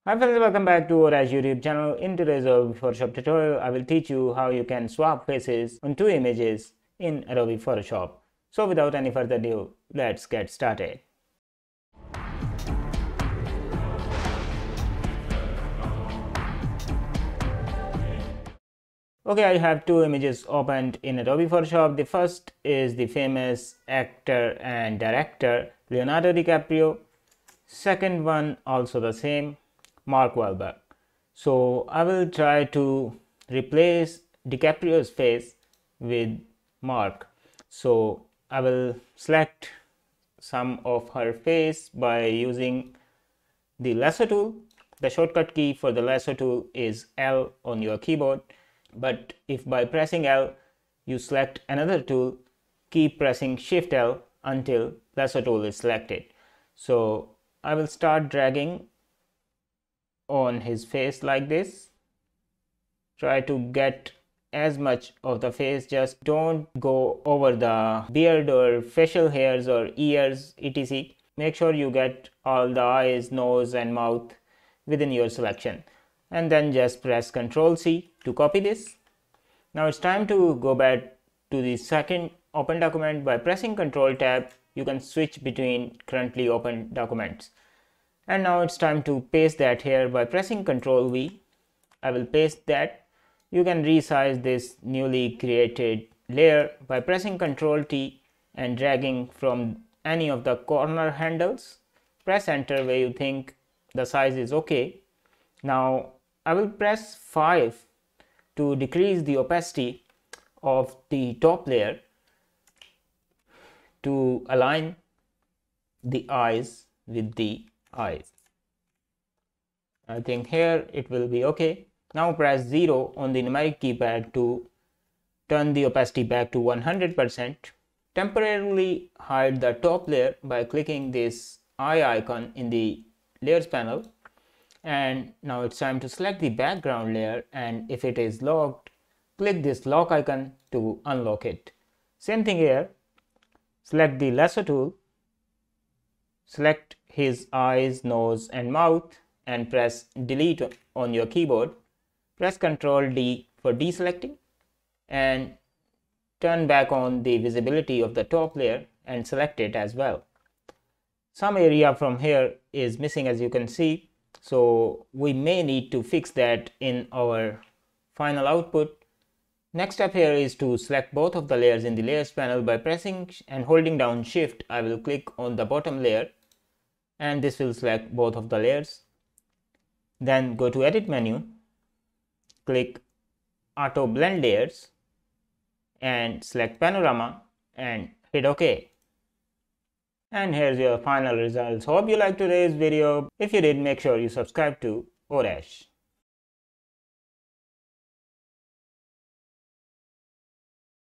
Hi friends, welcome back to our YouTube channel. In today's Adobe Photoshop tutorial, I will teach you how you can swap faces on two images in Adobe Photoshop. So without any further ado, let's get started. Okay, I have two images opened in Adobe Photoshop. The first is the famous actor and director Leonardo DiCaprio. Second one also the same, Mark Wahlberg. So I will try to replace DiCaprio's face with Mark. So I will select some of her face by using the lasso tool. The shortcut key for the lasso tool is L on your keyboard. But if by pressing L you select another tool, keep pressing Shift L until lasso tool is selected. So I will start dragging on his face like this. Try to get as much of the face, just don't go over the beard or facial hairs or ears etc. Make sure you get all the eyes, nose and mouth within your selection, and then just press Ctrl C to copy this. Now it's time to go back to the second open document. By pressing Ctrl Tab, you can switch between currently open documents. And now it's time to paste that here. By pressing Ctrl V, I will paste that. You can resize this newly created layer by pressing Ctrl T and dragging from any of the corner handles. Press enter where you think the size is okay. Now I will press 5 to decrease the opacity of the top layer to align the eyes with the eyes. I think here it will be okay. Now press 0 on the numeric keypad to turn the opacity back to 100%. Temporarily hide the top layer by clicking this eye icon in the layers panel. And now it's time to select the background layer, and if it is locked, click this lock icon to unlock it. Same thing here. Select the lasso tool, select his eyes, nose and mouth and press delete on your keyboard. Press Ctrl D for deselecting and turn back on the visibility of the top layer and select it as well. Some area from here is missing, as you can see, so we may need to fix that in our final output. Next step here is to select both of the layers in the layers panel. By pressing and holding down Shift, I will click on the bottom layer and this will select both of the layers. Then go to Edit menu, click Auto Blend Layers and select Panorama and hit OK. And here's your final results. Hope you liked today's video. If you did, make sure you subscribe to Orash.